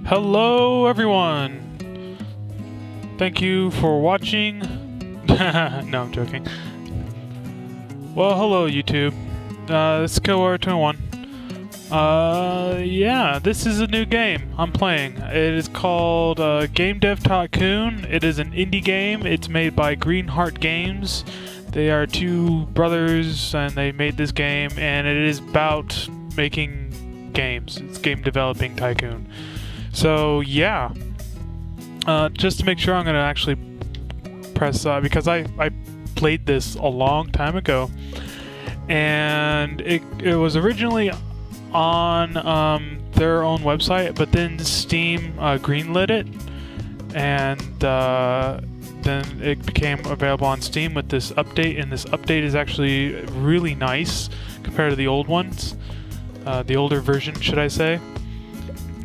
Hello everyone! Thank you for watching. No, I'm joking. Well, hello YouTube. This is Killwar21. Yeah, this is a new game I'm playing. It is called Game Dev Tycoon. It is an indie game. It's made by Greenheart Games. They are two brothers and they made this game, and it is about making games. It's Game Developing Tycoon. So yeah, just to make sure, I'm going to actually press because I played this a long time ago, and it was originally on their own website, but then Steam greenlit it, and then it became available on Steam with this update, and this update is actually really nice compared to the old ones, the older version, should I say.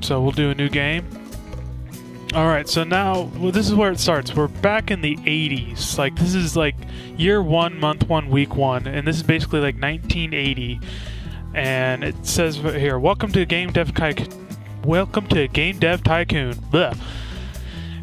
So we'll do a new game. Alright, so now, well, this is where it starts. We're back in the 80s. Like, this is like year 1, month 1, week 1. And this is basically like 1980. And it says right here, welcome to Game Dev Tycoon. Welcome to Game Dev Tycoon. Blah.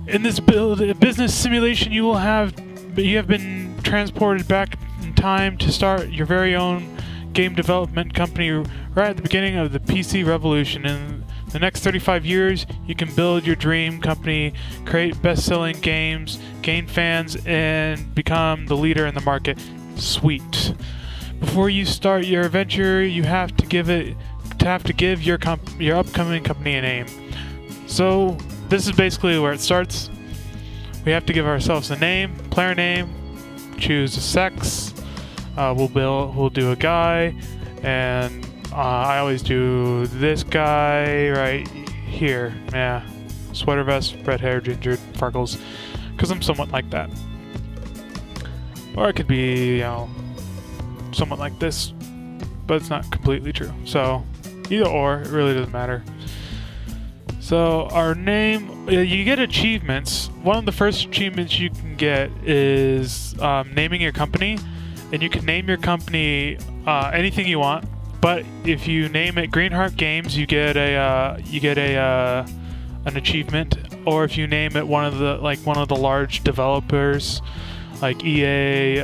In this business simulation, you have been transported back in time to start your very own game development company right at the beginning of the PC revolution. In the next 35 years, you can build your dream company, create best-selling games, gain fans, and become the leader in the market. Sweet. Before you start your adventure, you have to give your upcoming company a name. So this is basically where it starts. We have to give ourselves a name, player name, choose a sex. We'll do a guy, and I always do this guy right here. Yeah, sweater vest, red hair, ginger, freckles, because I'm somewhat like that. Or it could be, somewhat like this, but it's not completely true. So either or, it really doesn't matter. So our name, you get achievements. One of the first achievements you can get is naming your company, and you can name your company anything you want. But if you name it Greenheart Games, you get an achievement. Or if you name it one of the large developers, like EA,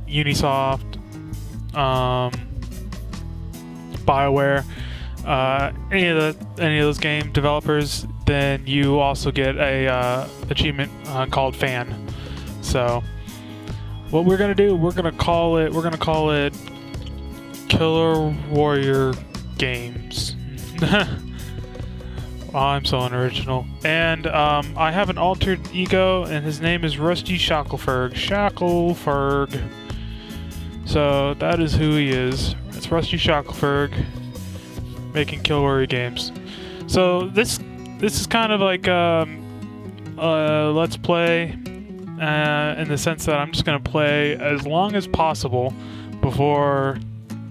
Ubisoft, BioWare, any of those game developers, then you also get a achievement called Fan. So what we're gonna do, we're gonna call it Killer Warrior Games. Oh, I'm so unoriginal. And I have an alter ego, and his name is Rusty Shackelford. Shackelford. So that is who he is. It's Rusty Shackelford making Killer Warrior Games. So this is kind of like let's play in the sense that I'm just gonna play as long as possible before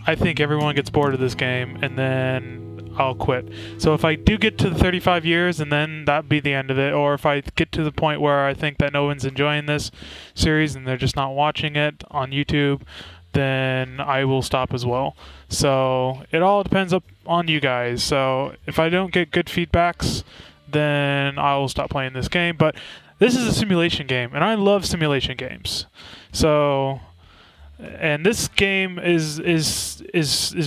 I think everyone gets bored of this game, and then I'll quit. So if I do get to the 35 years, and then that'd be the end of it, or if I get to the point where I think that no one's enjoying this series and they're just not watching it on YouTube, then I will stop as well. So it all depends on you guys. So if I don't get good feedbacks, then I will stop playing this game. But this is a simulation game, and I love simulation games. So, and this game is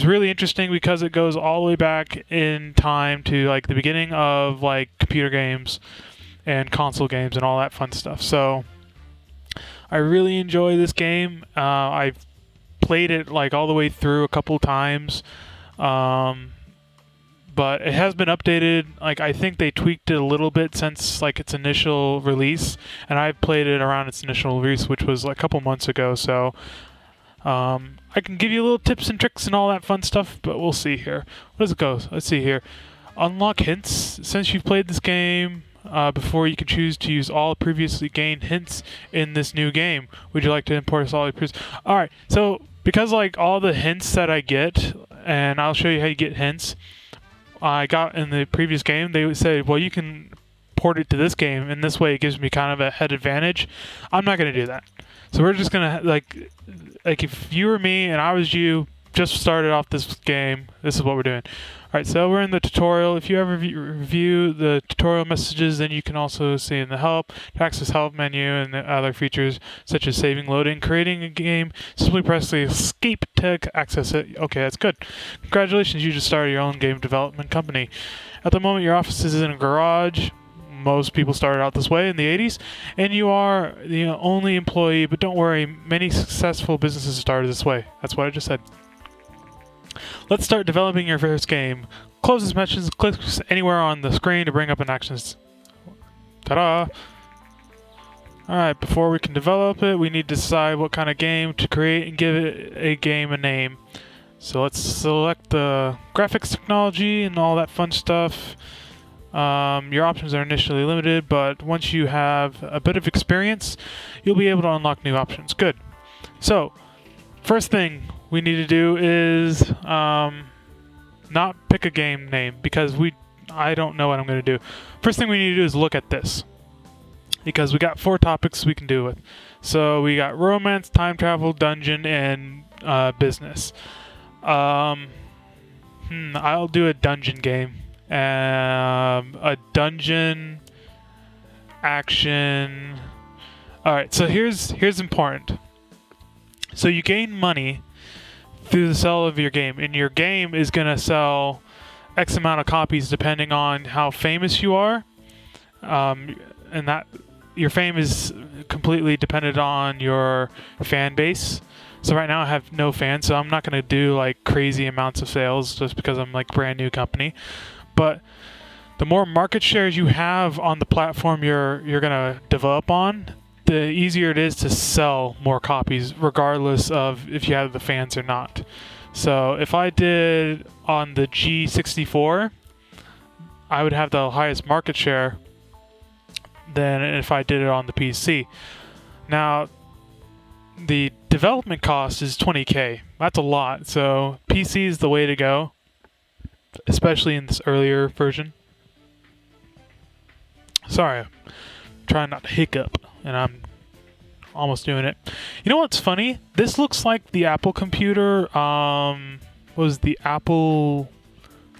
really interesting because it goes all the way back in time to like the beginning of like computer games and console games and all that fun stuff. So I really enjoy this game. I've played it like all the way through a couple times, but it has been updated. Like, I think they tweaked it a little bit since like its initial release, and I've played it around its initial release, which was like a couple months ago. So I can give you little tips and tricks and all that fun stuff, but we'll see here. What does it go? Let's see here. Unlock hints. Since you've played this game before, you can choose to use all previously gained hints in this new game. Would you like to import all the previous? Alright, so because like all the hints that I get, and I'll show you how you get hints, I got in the previous game, they would say, well, you can port it to this game, and this way it gives me kind of a head advantage. I'm not going to do that. So we're just going to, like if you were me and I was you, just started off this game, this is what we're doing. Alright, so we're in the tutorial. If you ever review the tutorial messages, then you can also see in the help, to access help menu and the other features such as saving, loading, creating a game. Simply press the escape to access it. Okay, that's good. Congratulations, you just started your own game development company. At the moment, your office is in a garage. Most people started out this way in the 80s, and you are the only employee, but don't worry, many successful businesses started this way. That's what I just said. Let's start developing your first game. Close this message, click anywhere on the screen to bring up an actions. Ta-da! Alright, before we can develop it, we need to decide what kind of game to create and give it a game a name. So let's select the graphics technology and all that fun stuff. Your options are initially limited, but once you have a bit of experience, you'll be able to unlock new options. Good. So, first thing we need to do is not pick a game name because I don't know what I'm going to do. First thing we need to do is look at this because we got 4 topics we can do with. So we got romance, time travel, dungeon, and business. I'll do a dungeon game. A dungeon action. Alright, so here's important. So you gain money through the sale of your game, and your game is going to sell X amount of copies depending on how famous you are, and that your fame is completely dependent on your fan base. So right now I have no fans, so I'm not going to do like crazy amounts of sales just because I'm like brand new company. But the more market shares you have on the platform you're going to develop on, the easier it is to sell more copies regardless of if you have the fans or not. So if I did on the G64, I would have the highest market share than if I did it on the PC. Now, the development cost is $20K. That's a lot. So PC is the way to go, especially in this earlier version. Sorry, I'm trying not to hiccup, and I'm almost doing it. You know what's funny? This looks like the Apple computer. Was the Apple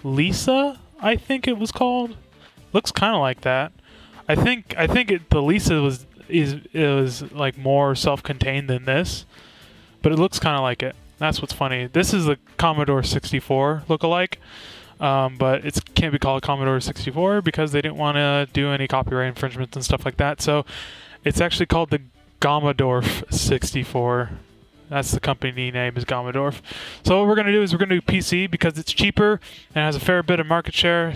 Lisa? I think it was called. Looks kind of like that. I think the Lisa was like more self-contained than this, but it looks kind of like it. That's what's funny. This is the Commodore 64 lookalike. But it can't be called Commodore 64 because they didn't want to do any copyright infringements and stuff like that. So it's actually called the Gommodorf 64. That's the company name, is Gommodorf. So what we're going to do is we're going to do PC because it's cheaper and has a fair bit of market share.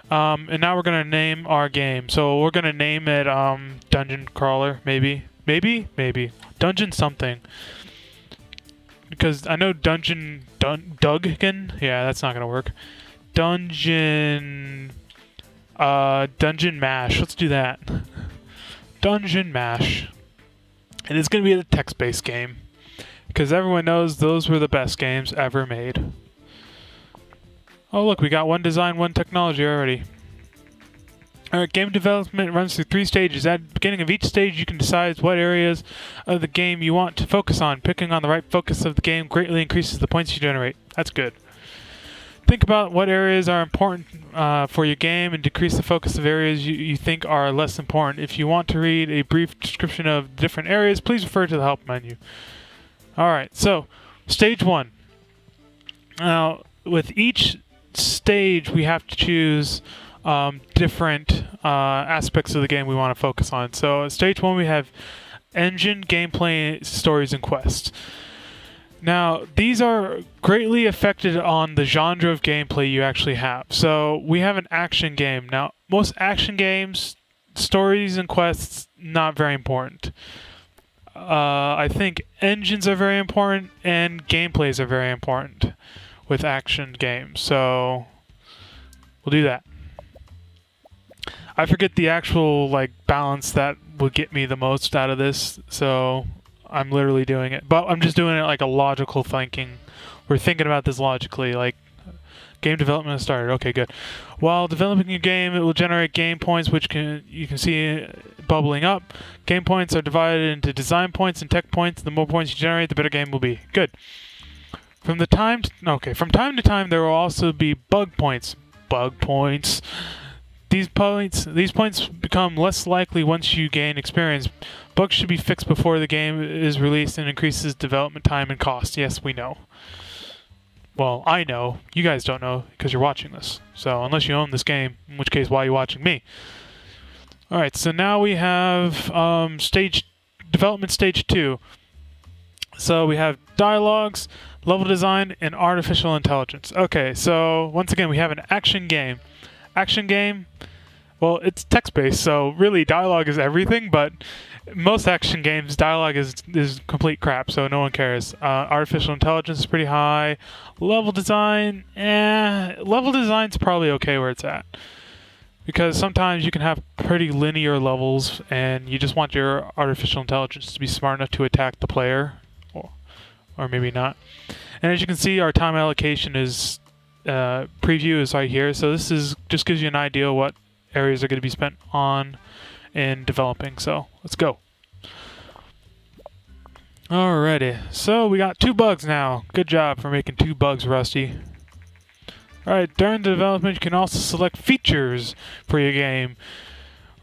And now we're going to name our game. So we're going to name it Dungeon Crawler, maybe. Dungeon something. Because I know Dungeon yeah, that's not going to work. Dungeon Mash. Let's do that. Dungeon Mash. And it's going to be a text-based game. Because everyone knows those were the best games ever made. Oh look, we got one design, one technology already. Alright, game development runs through 3 stages. At the beginning of each stage, you can decide what areas of the game you want to focus on. Picking on the right focus of the game greatly increases the points you generate. That's good. Think about what areas are important for your game and decrease the focus of areas you think are less important. If you want to read a brief description of different areas, please refer to the help menu. Alright, so stage 1. Now, with each stage, we have to choose different aspects of the game we want to focus on. So stage 1, we have engine, gameplay, stories, and quests. Now, these are greatly affected on the genre of gameplay you actually have. So we have an action game. Now, most action games, stories and quests, not very important. I think engines are very important and gameplays are very important with action games. So we'll do that. I forget the actual balance that would get me the most out of this, so I'm literally doing it. But I'm just doing it like a logical thinking. We're thinking about this logically, like game development has started. Okay, good. While developing your game, it will generate game points, which you can see bubbling up. Game points are divided into design points and tech points. The more points you generate, the better game will be. Good. From time to time there will also be bug points. Bug points. These points become less likely once you gain experience. Bugs should be fixed before the game is released and increases development time and cost. Yes, we know. Well, I know. You guys don't know because you're watching this. So unless you own this game, in which case, why are you watching me? Alright, so now we have development stage 2. So we have dialogues, level design, and artificial intelligence. Okay, so once again, we have an action game. Action game, well, it's text-based, so really dialogue is everything, but most action games, dialogue is complete crap, so no one cares. Artificial intelligence is pretty high. Level design, level design's probably okay where it's at. Because sometimes you can have pretty linear levels, and you just want your artificial intelligence to be smart enough to attack the player, or maybe not. And as you can see, our time allocation is preview is right here, so this is just gives you an idea of what areas are going to be spent on in developing. So let's go. Alrighty, so we got 2 bugs now. Good job for making 2 bugs, Rusty. Alright, during the development you can also select features for your game.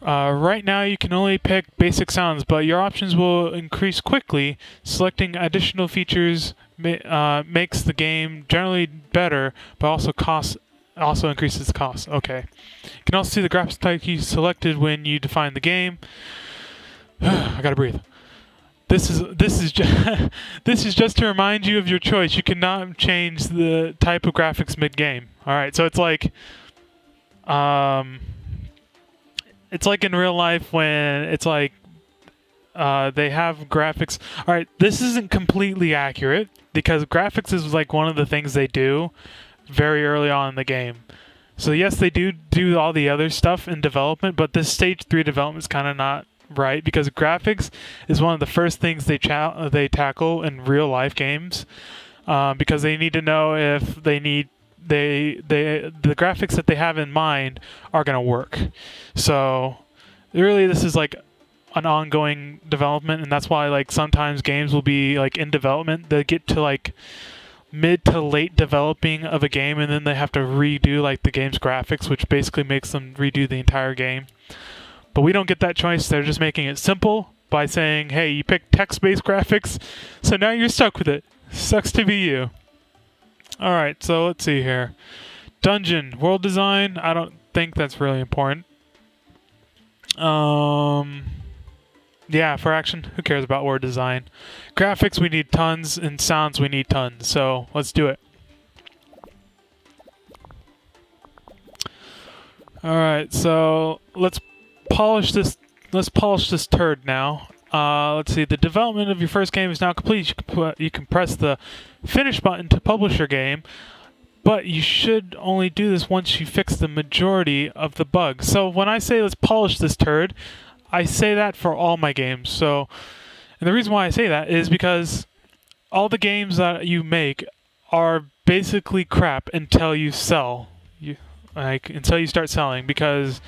Right now you can only pick basic sounds, but your options will increase quickly. Selecting additional features makes the game generally better, but also increases the cost. Okay. You can also see the graphics type you selected when you define the game. I gotta breathe. This is just to remind you of your choice. You cannot change the type of graphics mid-game. All right, so it's like in real life when it's like they have graphics. All right, this isn't completely accurate because graphics is like one of the things they do very early on in the game. So yes, they do all the other stuff in development, but this stage 3 development is kind of not right because graphics is one of the first things they tackle in real life games because they need to know if the graphics that they have in mind are going to work. So really this is like an ongoing development, and that's why like sometimes games will be like in development, they get to like mid to late developing of a game and then they have to redo like the game's graphics, which basically makes them redo the entire game. But we don't get that choice. They're just making it simple by saying, hey, you picked text-based graphics, so now you're stuck with it. Sucks to be you. Alright, so let's see here. Dungeon, world design, I don't think that's really important. Yeah, for action, who cares about world design? Graphics, we need tons, and sounds, we need tons, so let's do it. Alright, so let's polish this turd now. Let's see, the development of your first game is now complete. You can press the finish button to publish your game, but you should only do this once you fix the majority of the bugs. So when I say let's polish this turd, I say that for all my games. So, and the reason why I say that is because all the games that you make are basically crap until you sell. Until you start selling, because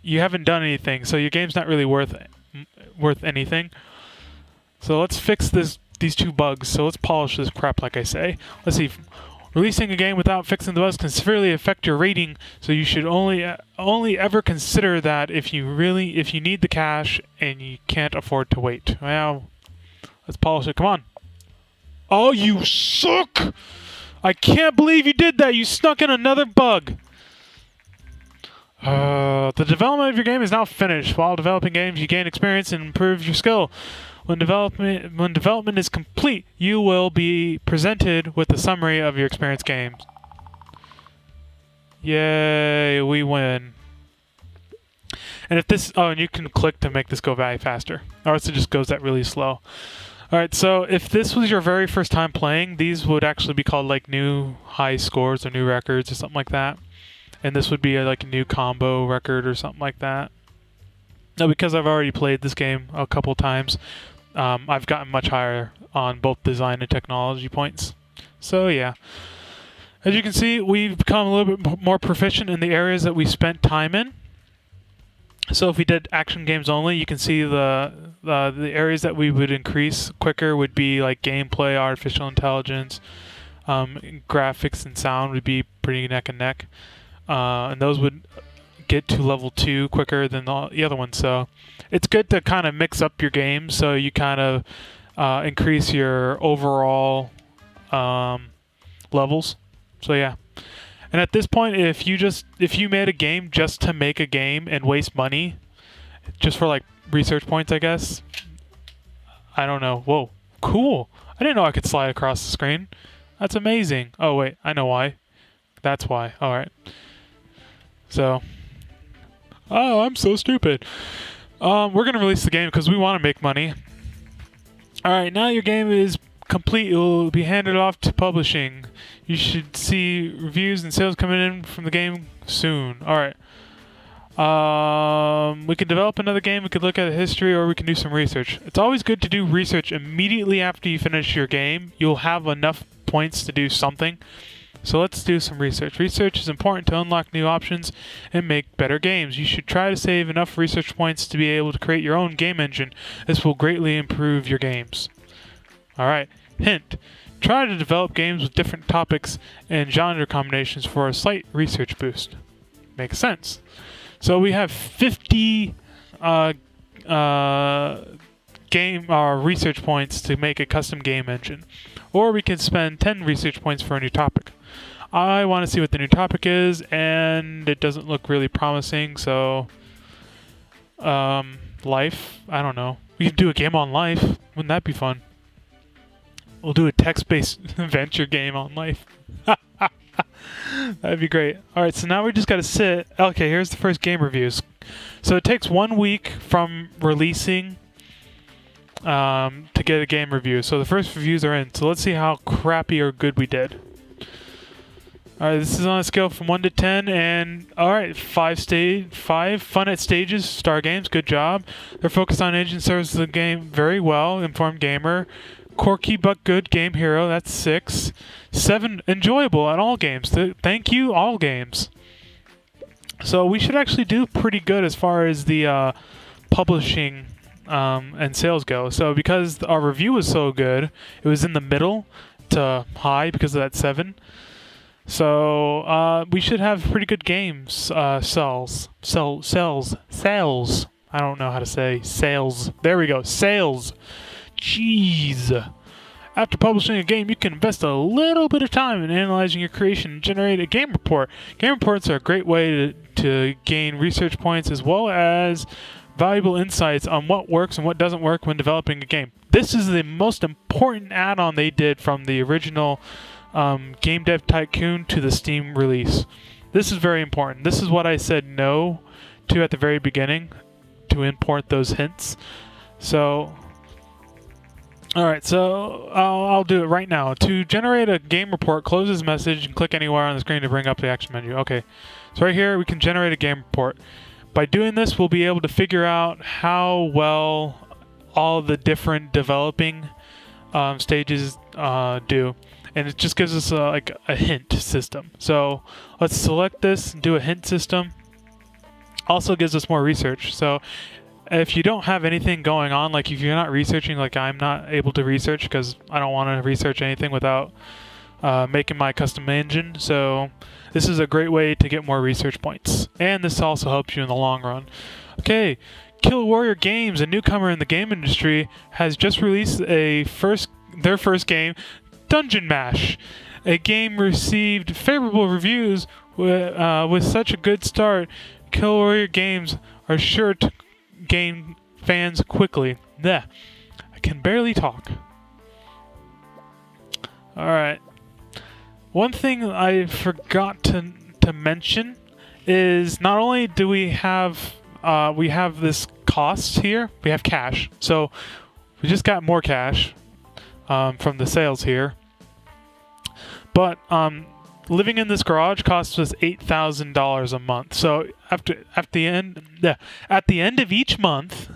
you haven't done anything, so your game's not really worth anything. So let's fix these 2 bugs. So let's polish this crap, like I say. Let's see. Releasing a game without fixing the bugs can severely affect your rating, so you should only ever consider that if you need the cash and you can't afford to wait. Well, let's polish it. Come on. Oh, you suck! I can't believe you did that. You snuck in another bug. The development of your game is now finished. While developing games, you gain experience and improve your skill. When development is complete, you will be presented with a summary of your experience games. Yay, we win. And if this, and you can click to make this go very faster, or else it just goes that really slow. Alright, so if this was your very first time playing, these would actually be called like new high scores or new records or something like that. And this would be like a new combo record or something like that. Now, because I've already played this game a couple times, I've gotten much higher on both design and technology points. So yeah. As you can see, we've become a little bit more proficient in the areas that we spent time in. So if we did action games only, you can see the areas that we would increase quicker would be like gameplay, artificial intelligence, Graphics and sound would be pretty neck and neck, and those would get to level 2 quicker than the other ones. So it's good to kind of mix up your games so you kind of increase your overall levels. So yeah. And at this point, if you made a game just to make a game and waste money, just for like research points, I guess. I don't know. Whoa, cool! I didn't know I could slide across the screen. That's amazing. Oh wait, I know why. That's why. All right. So, oh, I'm so stupid. We're gonna release the game because we want to make money. All right, now your game is complete. It will be handed off to publishing. You should see reviews and sales coming in from the game soon. All right. We can develop another game, we could look at history, or we can do some research. It's always good to do research immediately after you finish your game. You'll have enough points to do something. So let's do some research. Research is important to unlock new options and make better games. You should try to save enough research points to be able to create your own game engine. This will greatly improve your games. Alright, hint. Try to develop games with different topics and genre combinations for a slight research boost. Makes sense. So we have 50 research points to make a custom game engine. Or we can spend 10 research points for a new topic. I want to see what the new topic is, and it doesn't look really promising, so... life? I don't know. We could do a game on life. Wouldn't that be fun? We'll do a text-based adventure game on life. That'd be great. Alright, so now we just gotta sit. Okay, here's the first game reviews. So it takes 1 week from releasing to get a game review. So the first reviews are in. So let's see how crappy or good we did. Alright, this is on a scale from 1 to 10, and alright, 5 fun at stages, Star Games, good job. They're focused on engine serves the game very well, informed gamer. Quirky but good game hero, that's 6. 7, enjoyable at all games. Thank you, all games. So we should actually do pretty good as far as the publishing and sales go. So because our review was so good, it was in the middle to high because of that 7. So we should have pretty good games. Sales. I don't know how to say sales. There we go. Sales. Jeez. After publishing a game, you can invest a little bit of time in analyzing your creation and generate a game report. Game reports are a great way to gain research points as well as valuable insights on what works and what doesn't work when developing a game. This is the most important add-on they did from the original Game Dev Tycoon to the Steam release. This is very important. This is what I said no to at the very beginning, to import those hints. So... Alright, so I'll do it right now. To generate a game report, close this message and click anywhere on the screen to bring up the action menu. Okay, so right here we can generate a game report. By doing this, we'll be able to figure out how well all the different developing stages do. And it just gives us like a hint system. So let's select this and do a hint system. Also gives us more research. So if you don't have anything going on, like if you're not researching, like I'm not able to research because I don't want to research anything without making my custom engine. So this is a great way to get more research points. And this also helps you in the long run. Okay, Kill Warrior Games, a newcomer in the game industry, has just released their first game, Dungeon Mash. A game received favorable reviews with such a good start. Kill Warrior Games are sure to gain fans quickly. Blech. I can barely talk. Alright. One thing I forgot to mention is not only do we have this cost here, we have cash. So we just got more cash from the sales here. But living in this garage costs us $8,000 a month. So at the end of each month,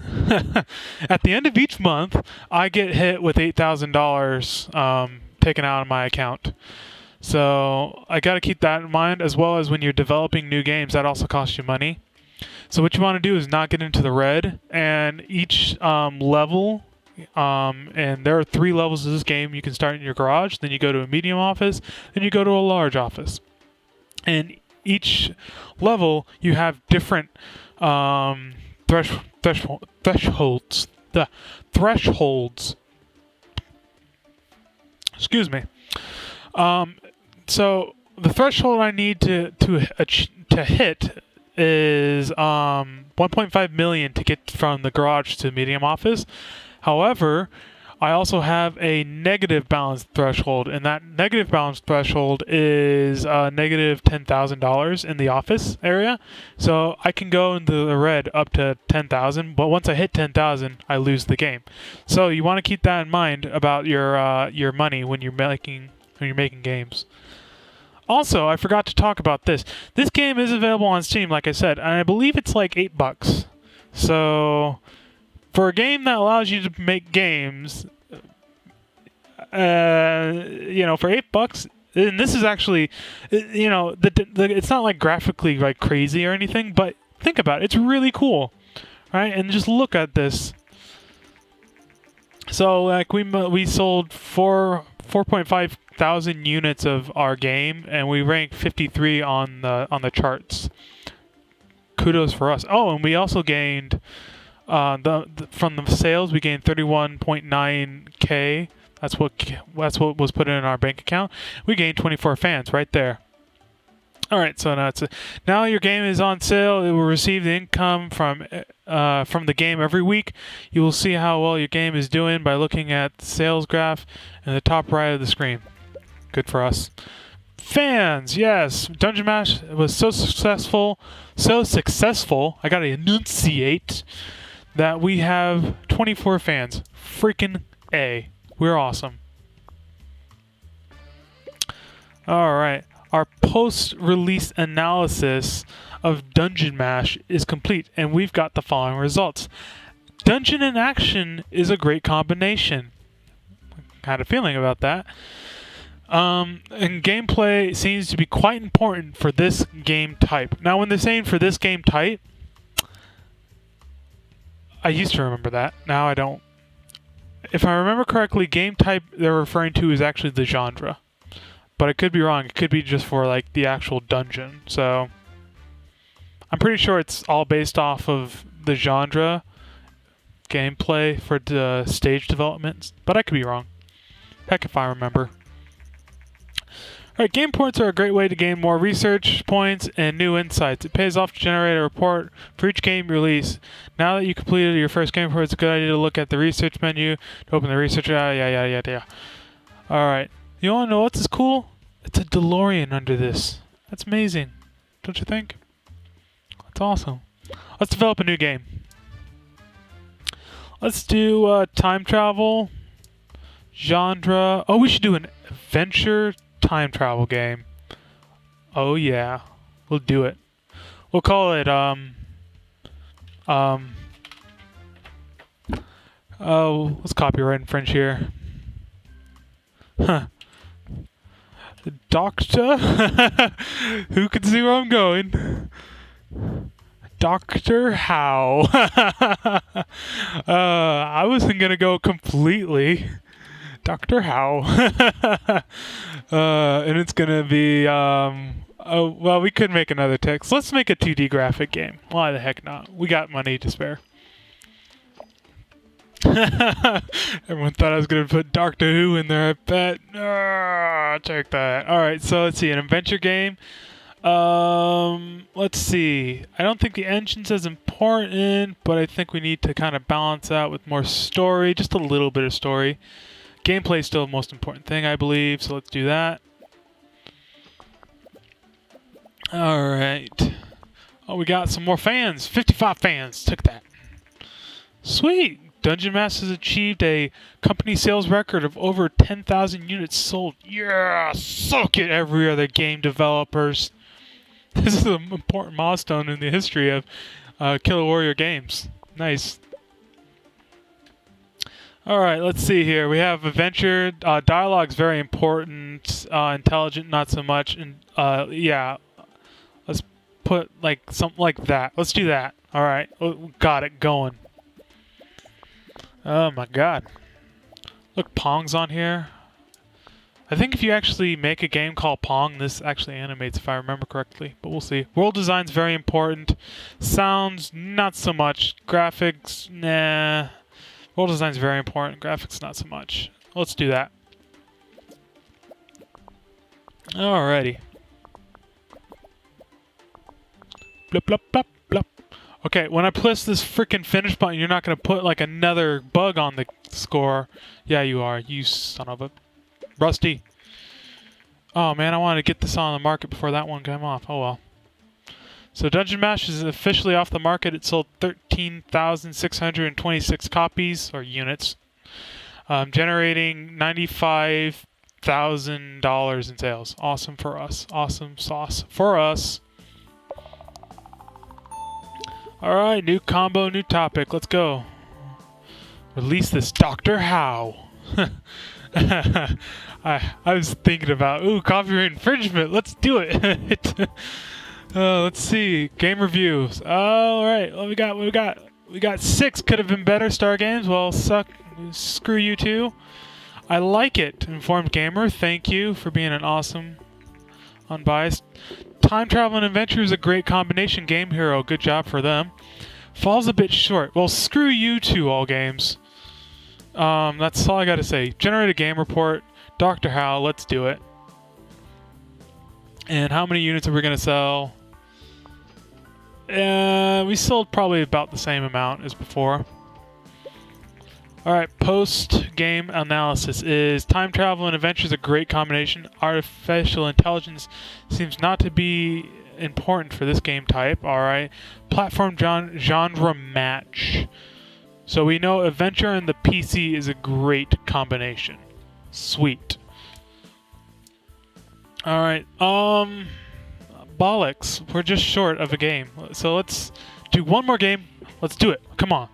I get hit with $8,000 taken out of my account. So I got to keep that in mind, as well as when you're developing new games, that also costs you money. So what you want to do is not get into the red, and each level And there are 3 levels of this game. You can start in your garage, then you go to a medium office, then you go to a large office. And each level, you have different thresholds. The thresholds. Excuse me. So the threshold I need to hit is 1.5 million to get from the garage to the medium office. However, I also have a negative balance threshold, and that negative balance threshold is negative $10,000 in the office area. So I can go into the red up to 10,000, but once I hit 10,000, I lose the game. So you want to keep that in mind about your money when you're making games. Also, I forgot to talk about this. This game is available on Steam, like I said, and I believe it's like $8. So for a game that allows you to make games, for $8, and this is actually, it's not like graphically like crazy or anything, but think about it, it's really cool, right? And just look at this. So like we sold 4.5 thousand units of our game, and we ranked 53 on the charts. Kudos for us. Oh, and we also gained from the sales, we gained 31.9K. That's what was put in our bank account. We gained 24 fans right there. All right, so now your game is on sale. It will receive the income from the game every week. You will see how well your game is doing by looking at the sales graph in the top right of the screen. Good for us. Fans, yes. Dungeon Mash was so successful, I gotta enunciate, that we have 24 fans. Freaking A. We're awesome. Alright. Our post-release analysis of Dungeon Mash is complete, and we've got the following results. Dungeon and action is a great combination. I had a feeling about that. And gameplay seems to be quite important for this game type. Now, when they're saying for this game type, I used to remember that. Now I don't. If I remember correctly, game type they're referring to is actually the genre. But I could be wrong. It could be just for like the actual dungeon. So I'm pretty sure it's all based off of the genre gameplay for the stage developments. But I could be wrong. Heck if I remember. Alright, game points are a great way to gain more research points and new insights. It pays off to generate a report for each game you release. Now that you completed your first game report, it's a good idea to look at the research menu to open the research. Yeah. Alright. You wanna know what's cool? It's a DeLorean under this. That's amazing. Don't you think? That's awesome. Let's develop a new game. Let's do time travel. Genre. Oh, we should do an adventure time travel game. Oh yeah. We'll do it. We'll call it oh, let's copyright infringe here. Huh. Doctor? Who can see where I'm going? Doctor How? I wasn't gonna go completely. Dr. How. And it's gonna be oh well, we could make another text. Let's make a 2D graphic game. Why the heck not? We got money to spare. Everyone thought I was gonna put Doctor Who in there, I bet. Check that. Alright, so let's see, an adventure game. Let's see. I don't think the engine's as important, but I think we need to kind of balance out with more story, just a little bit of story. Gameplay is still the most important thing, I believe, so let's do that. Alright. Oh, we got some more fans. 55 fans. Took that. Sweet. Dungeon Mash has achieved a company sales record of over 10,000 units sold. Yeah! Suck it, every other game developers. This is an important milestone in the history of Killer Warrior games. Nice. Alright, let's see here. We have adventure. Dialogue's very important. Intelligent, not so much. And yeah. Let's put like something like that. Let's do that. Alright. Got it going. Oh my god. Look, Pong's on here. I think if you actually make a game called Pong, this actually animates if I remember correctly, but we'll see. World design's very important. Sounds, not so much. Graphics, nah. World design's very important. Graphics, not so much. Let's do that. Alrighty. Blip, blip, blip, blip. Okay, when I press this freaking finish button, you're not going to put like another bug on the score. Yeah, you are. You son of a... Rusty. Oh man, I wanted to get this on the market before that one came off. Oh well. So Dungeon Mash is officially off the market. It sold 13,626 copies, or units, generating $95,000 in sales. Awesome for us. Awesome sauce for us. Alright, new combo, new topic. Let's go. Release this Dr. How. I was thinking about, ooh, copyright infringement. Let's do it. Let's see. Game reviews. Alright, what we got? We got 6. Could have been better. Star Games. Well, screw you too. I like it. Informed Gamer, thank you for being an awesome, unbiased. Time Travel and Adventure is a great combination. Game Hero, good job for them. Falls a bit short. Well, screw you two, All Games. That's all I gotta say. Generate a game report. Dr. How, let's do it. And how many units are we gonna sell? We sold probably about the same amount as before. Alright, post-game analysis is Time Travel and Adventure is a great combination. Artificial intelligence seems not to be important for this game type. Alright, platform genre match. So we know Adventure and the PC is a great combination. Sweet. Alright, bollocks. We're just short of a game. So let's do one more game. Let's do it. Come on.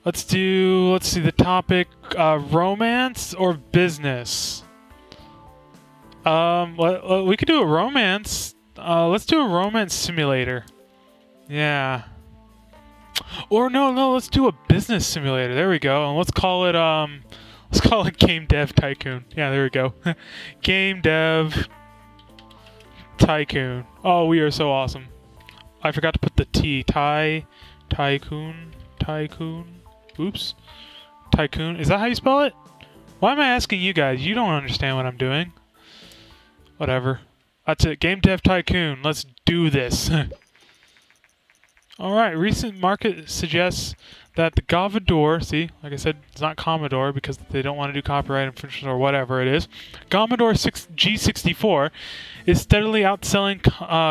Let's see the topic, romance or business? We could do a romance. Let's do a romance simulator. Yeah. Or no, let's do a business simulator. There we go. And let's call it Game Dev Tycoon. Yeah, there we go. Game Dev Tycoon. Oh, we are so awesome. I forgot to put the T. Tycoon. Oops. Tycoon. Is that how you spell it? Why am I asking you guys? You don't understand what I'm doing. Whatever. That's it. Game Dev Tycoon. Let's do this. Alright, recent market suggests that the Commodore, see, like I said, it's not Commodore because they don't want to do copyright infringement or whatever it is. Commodore G64 is steadily outselling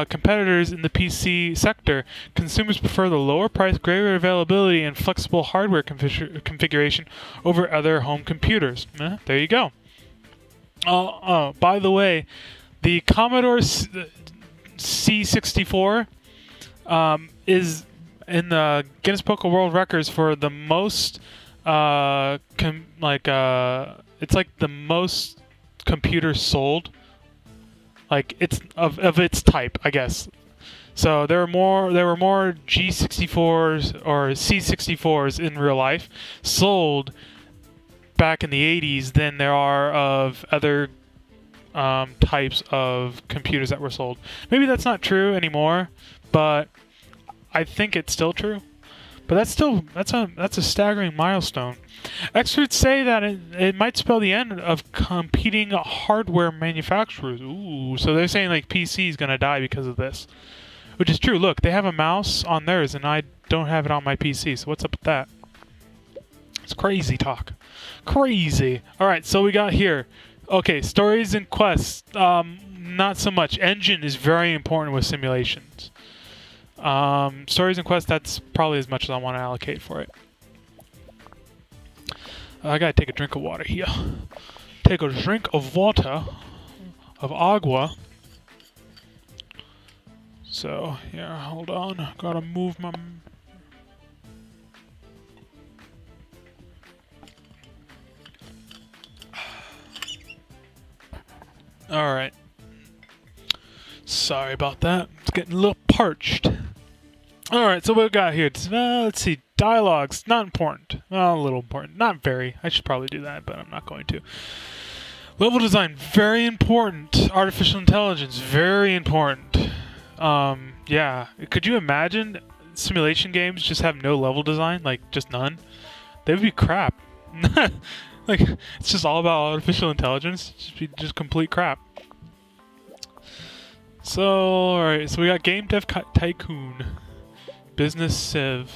competitors in the PC sector. Consumers prefer the lower price, greater availability, and flexible hardware configuration over other home computers. There you go. By the way, the Commodore C64 is in the Guinness Book of World Records for the most it's like the most computers sold, like it's of its type, I guess. So there were more G64s or C64s in real life sold back in the 80s than there are of other types of computers that were sold. Maybe that's not true anymore, but I think it's still true. But that's a staggering milestone. Experts say that it might spell the end of competing hardware manufacturers. Ooh, so they're saying like PC is gonna die because of this, which is true. Look, they have a mouse on theirs, and I don't have it on my PC. So what's up with that? It's crazy talk. Crazy. All right, so we got here. Okay, stories and quests. Not so much. Engine is very important with simulations. Stories and quests, that's probably as much as I want to allocate for it. I gotta take a drink of water here. Take a drink of water. Of agua. So, yeah, hold on. Gotta move my... Alright. Sorry about that. It's getting a little parched. Alright, so what we got here? Let's see. Dialogues. Not important. Well, a little important. Not very. I should probably do that, but I'm not going to. Level design. Very important. Artificial intelligence. Very important. Yeah. Could you imagine simulation games just have no level design? Like, just none? They would be crap. Like, it's just all about artificial intelligence. Just be just complete crap. So, alright. So we got Game Dev Tycoon. Business sim.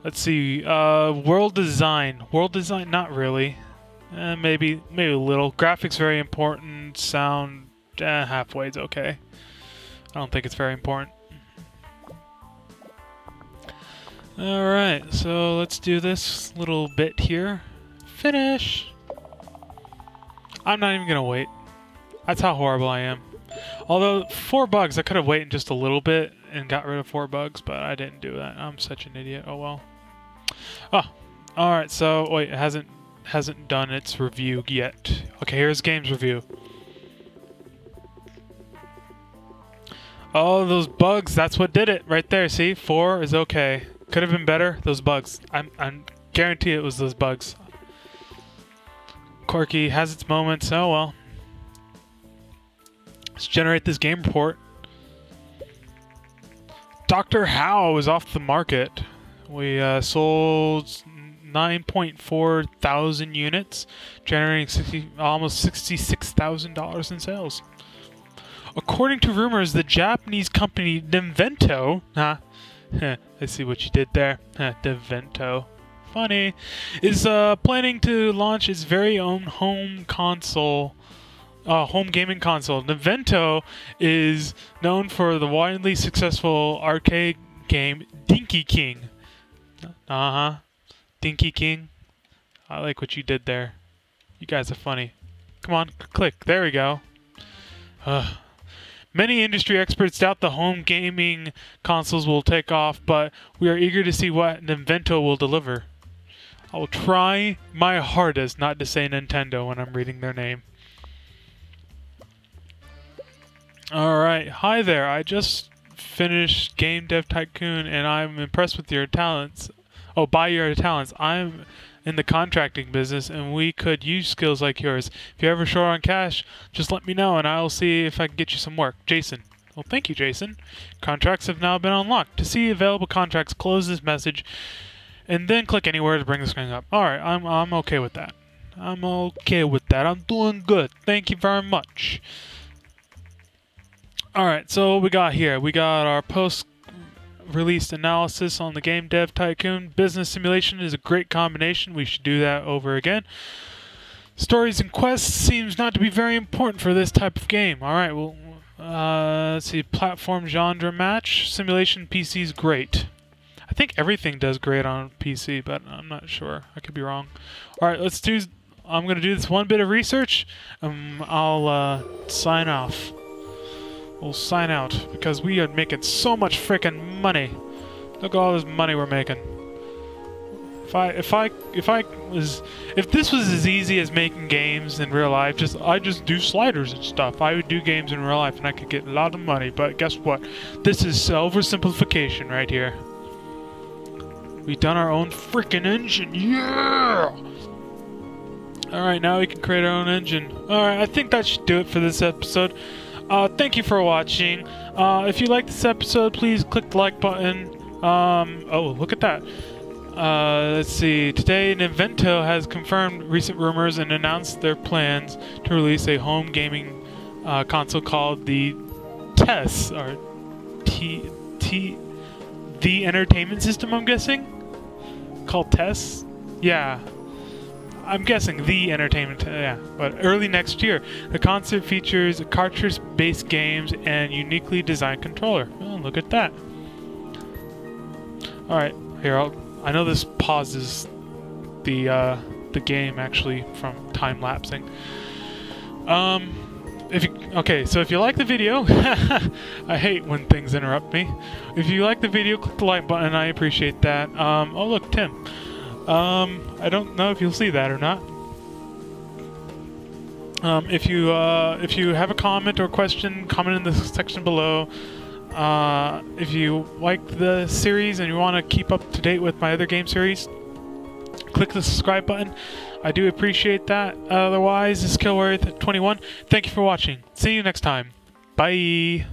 Let's see. World design. World design, not really. Maybe a little. Graphics very important. Sound, halfway is okay. I don't think it's very important. Alright, so let's do this little bit here. Finish! I'm not even gonna wait. That's how horrible I am. Although, 4 bugs, I could have waited just a little bit and got rid of 4 bugs, but I didn't do that. I'm such an idiot. Oh well. Oh, alright, so, wait, it hasn't done its review yet. Okay, here's game's review. Oh, those bugs, that's what did it right there. See, 4 is okay. Could have been better, those bugs. I'm guarantee it was those bugs. Quirky, has its moments, oh well. Let's generate this game report. Dr. How is off the market. We sold 9.4 thousand units, generating almost $66,000 in sales. According to rumors, the Japanese company Nintendo, I see what you did there, Nintendo, funny, is planning to launch its very own home gaming console. Nintendo is known for the widely successful arcade game Dinky King. Dinky King. I like what you did there. You guys are funny. Come on, click. There we go. Many industry experts doubt the home gaming consoles will take off, but we are eager to see what Nintendo will deliver. I will try my hardest not to say Nintendo when I'm reading their name. Alright, hi there. I just finished Game Dev Tycoon and I'm impressed with your talents. Oh, by your talents. I'm in the contracting business and we could use skills like yours. If you're ever short on cash, just let me know and I'll see if I can get you some work. Jason. Well, thank you, Jason. Contracts have now been unlocked. To see available contracts, close this message and then click anywhere to bring the screen up. Alright, I'm okay with that. I'm okay with that. I'm doing good. Thank you very much. Alright, so what we got here? We got our post-release analysis on the Game Dev Tycoon. Business simulation is a great combination. We should do that over again. Stories and quests seems not to be very important for this type of game. Alright, well, let's see. Platform genre match. Simulation PC is great. I think everything does great on PC, but I'm not sure. I could be wrong. Alright, I'm going to do this one bit of research. I'll sign off. We'll sign out because we are making so much freaking money. Look at all this money we're making. If this was as easy as making games in real life, I just do sliders and stuff. I would do games in real life and I could get a lot of money. But guess what? This is oversimplification right here. We've done our own freaking engine. Yeah. All right, now we can create our own engine. All right, I think that should do it for this episode. Thank you for watching. If you like this episode, please click the like button. Oh, look at that. Let's see. Today, Nintendo has confirmed recent rumors and announced their plans to release a home gaming console called the TES, or the Entertainment System, I'm guessing? Called TES? Yeah. I'm guessing the entertainment, yeah, but early next year. The console features cartridge-based games and uniquely designed controller. Oh, look at that. Alright, here, I know this pauses the game, actually, from time-lapsing. So if you like the video, I hate when things interrupt me. If you like the video, click the like button, I appreciate that. Oh look, Tim. I don't know if you'll see that or not. If you have a comment or question, comment in the section below. If you like the series and you want to keep up to date with my other game series, click the subscribe button. I do appreciate that. Otherwise, this is Killworth21. Thank you for watching. See you next time. Bye.